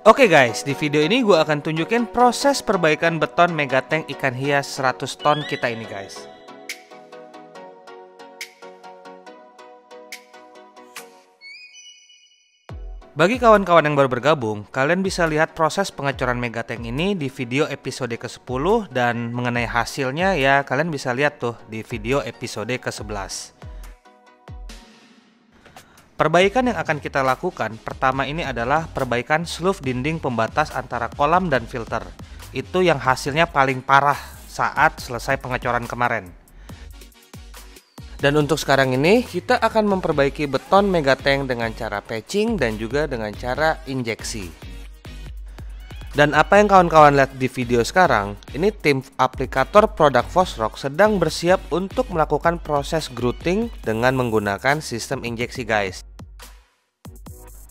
Oke guys, di video ini gue akan tunjukin proses perbaikan beton megatank ikan hias 100 ton kita ini guys. Bagi kawan-kawan yang baru bergabung, kalian bisa lihat proses pengecoran megatank ini di video episode ke-10 dan mengenai hasilnya ya kalian bisa lihat tuh di video episode ke-11. Perbaikan yang akan kita lakukan pertama ini adalah perbaikan sleeve dinding pembatas antara kolam dan filter. Itu yang hasilnya paling parah saat selesai pengecoran kemarin. Dan untuk sekarang ini kita akan memperbaiki beton megatank dengan cara patching dan juga dengan cara injeksi. Dan apa yang kawan-kawan lihat di video sekarang, ini tim aplikator produk Fosroc sedang bersiap untuk melakukan proses grouting dengan menggunakan sistem injeksi guys.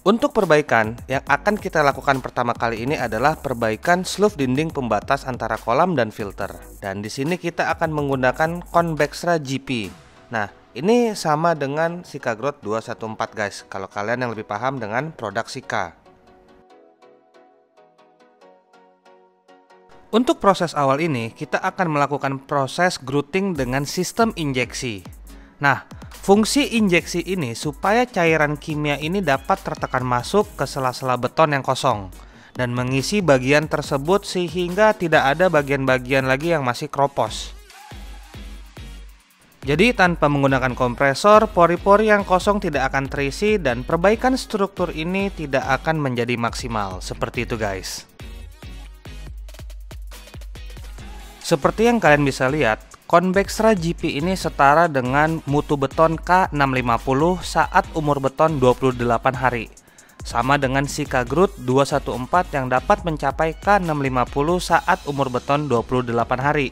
Untuk perbaikan yang akan kita lakukan pertama kali ini adalah perbaikan sleeve dinding pembatas antara kolam dan filter. Dan di sini kita akan menggunakan Convextra GP. Nah, ini sama dengan Sika Growth 214 guys, kalau kalian yang lebih paham dengan produk Sika. Untuk proses awal ini, kita akan melakukan proses grouting dengan sistem injeksi. Nah, fungsi injeksi ini supaya cairan kimia ini dapat tertekan masuk ke sela-sela beton yang kosong dan mengisi bagian tersebut sehingga tidak ada bagian-bagian lagi yang masih kropos. Jadi tanpa menggunakan kompresor, pori-pori yang kosong tidak akan terisi dan perbaikan struktur ini tidak akan menjadi maksimal. Seperti itu guys. Seperti yang kalian bisa lihat, Convextra GP ini setara dengan mutu beton K650 saat umur beton 28 hari. Sama dengan Sika Growth 214 yang dapat mencapai K650 saat umur beton 28 hari.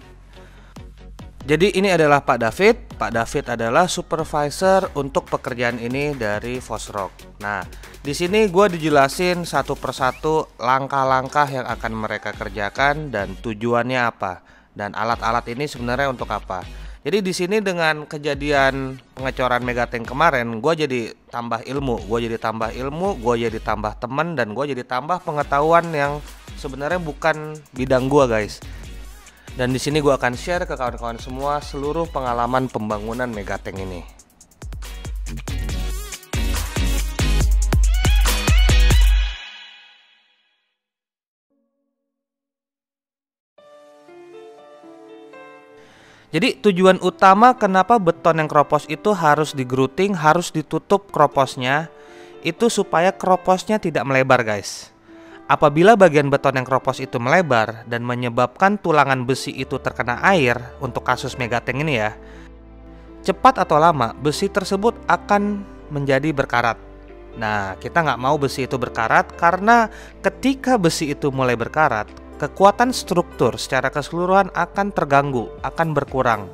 Jadi ini adalah Pak David. Pak David adalah supervisor untuk pekerjaan ini dari Fosroc. Nah, di sini gue dijelasin satu persatu langkah-langkah yang akan mereka kerjakan dan tujuannya apa. Dan alat-alat ini sebenarnya untuk apa. Jadi di sini dengan kejadian pengecoran megatank kemarin, gue jadi tambah ilmu, gue jadi tambah teman, dan gue jadi tambah pengetahuan yang sebenarnya bukan bidang gue guys. Dan di sini gue akan share ke kawan-kawan semua seluruh pengalaman pembangunan megatank ini. Jadi tujuan utama kenapa beton yang kropos itu harus digrouting, harus ditutup kroposnya, itu supaya kroposnya tidak melebar guys. Apabila bagian beton yang kropos itu melebar dan menyebabkan tulangan besi itu terkena air untuk kasus megatank ini ya, cepat atau lama besi tersebut akan menjadi berkarat. Nah, kita nggak mau besi itu berkarat karena ketika besi itu mulai berkarat, kekuatan struktur secara keseluruhan akan terganggu, akan berkurang.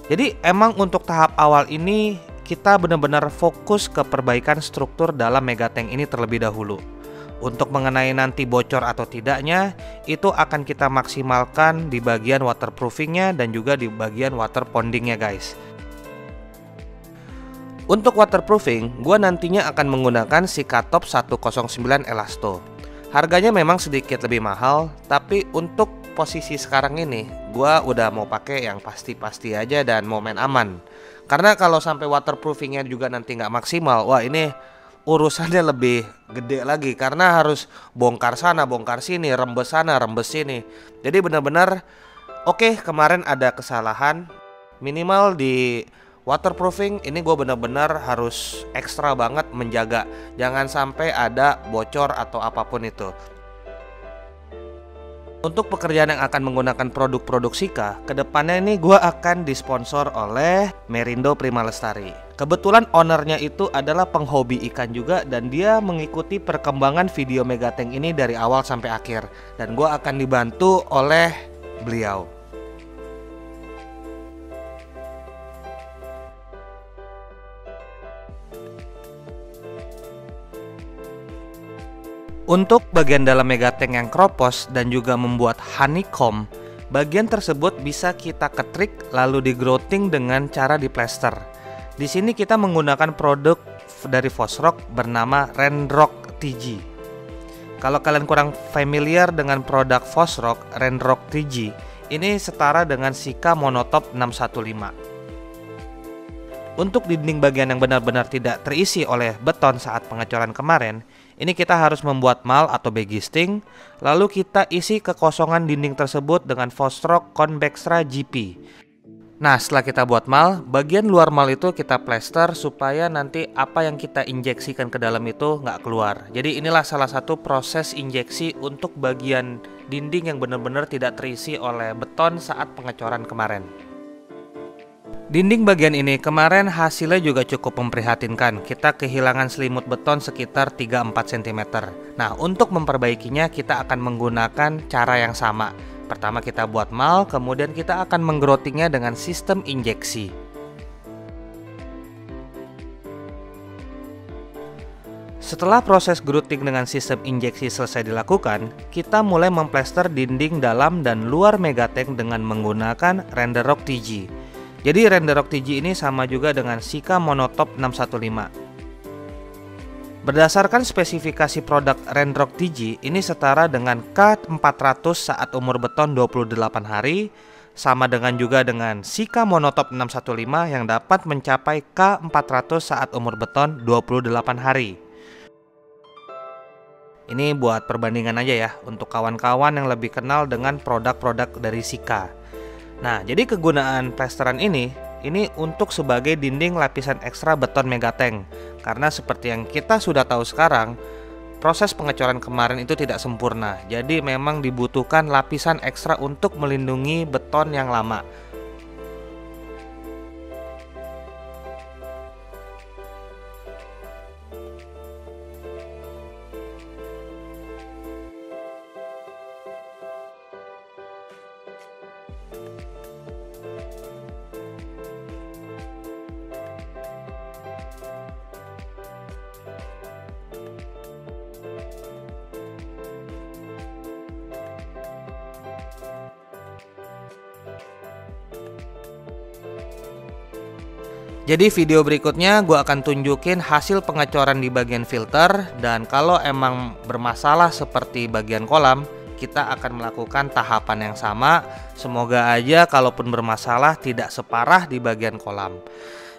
Jadi emang untuk tahap awal ini kita benar-benar fokus ke perbaikan struktur dalam megatank ini terlebih dahulu. Untuk mengenai nanti bocor atau tidaknya, itu akan kita maksimalkan di bagian waterproofingnya dan juga di bagian water pondingnya guys. Untuk waterproofing, gue nantinya akan menggunakan Sika Top 109 Elasto. Harganya memang sedikit lebih mahal, tapi untuk posisi sekarang ini, gue udah mau pakai yang pasti-pasti aja dan mau main aman. Karena kalau sampai waterproofingnya juga nanti nggak maksimal, wah ini urusannya lebih gede lagi karena harus bongkar sana, bongkar sini, rembes sana, rembes sini. Jadi benar-benar oke, kemarin ada kesalahan minimal di waterproofing ini gue benar-benar harus ekstra banget menjaga jangan sampai ada bocor atau apapun itu. Untuk pekerjaan yang akan menggunakan produk-produk Sika, kedepannya ini gue akan disponsor oleh Merindo Prima Lestari. Kebetulan ownernya itu adalah penghobi ikan juga dan dia mengikuti perkembangan video megatank ini dari awal sampai akhir. Dan gue akan dibantu oleh beliau. Untuk bagian dalam megatank yang kropos dan juga membuat honeycomb, bagian tersebut bisa kita ketrik lalu digrouting dengan cara diplester. Di sini kita menggunakan produk dari Fosroc bernama Renrock TG. Kalau kalian kurang familiar dengan produk Fosroc Renrock 3G, ini setara dengan Sika Monotop 615. Untuk dinding bagian yang benar-benar tidak terisi oleh beton saat pengecoran kemarin, ini kita harus membuat mal atau bagisting, lalu kita isi kekosongan dinding tersebut dengan Fosroc Convextra GP. Nah, setelah kita buat mal, bagian luar mal itu kita plester supaya nanti apa yang kita injeksikan ke dalam itu nggak keluar. Jadi inilah salah satu proses injeksi untuk bagian dinding yang benar-benar tidak terisi oleh beton saat pengecoran kemarin. Dinding bagian ini kemarin hasilnya juga cukup memprihatinkan. Kita kehilangan selimut beton sekitar 3-4 cm. Nah, untuk memperbaikinya kita akan menggunakan cara yang sama. Pertama kita buat mal, kemudian kita akan menggrowtingnya dengan sistem injeksi. Setelah proses growting dengan sistem injeksi selesai dilakukan, kita mulai memplester dinding dalam dan luar megatank dengan menggunakan Renrock 3G. Jadi Renrock 3G ini sama juga dengan Sika Monotop 615. Berdasarkan spesifikasi produk Renrock 3G, ini setara dengan K400 saat umur beton 28 hari, sama dengan juga dengan Sika Monotop 615 yang dapat mencapai K400 saat umur beton 28 hari. Ini buat perbandingan aja ya, untuk kawan-kawan yang lebih kenal dengan produk-produk dari Sika. Nah, jadi kegunaan plesteran ini untuk sebagai dinding lapisan ekstra beton megatank. Karena seperti yang kita sudah tahu sekarang, proses pengecoran kemarin itu tidak sempurna. Jadi memang dibutuhkan lapisan ekstra untuk melindungi beton yang lama. Jadi video berikutnya gue akan tunjukin hasil pengecoran di bagian filter, dan kalau emang bermasalah seperti bagian kolam, kita akan melakukan tahapan yang sama. Semoga aja kalaupun bermasalah tidak separah di bagian kolam.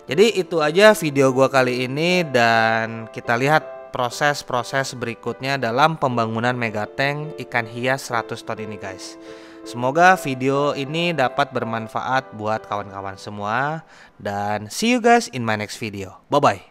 Jadi itu aja video gue kali ini, dan kita lihat proses-proses berikutnya dalam pembangunan megatank ikan hias 100 ton ini guys. Semoga video ini dapat bermanfaat buat kawan-kawan semua, dan see you guys in my next video. Bye bye.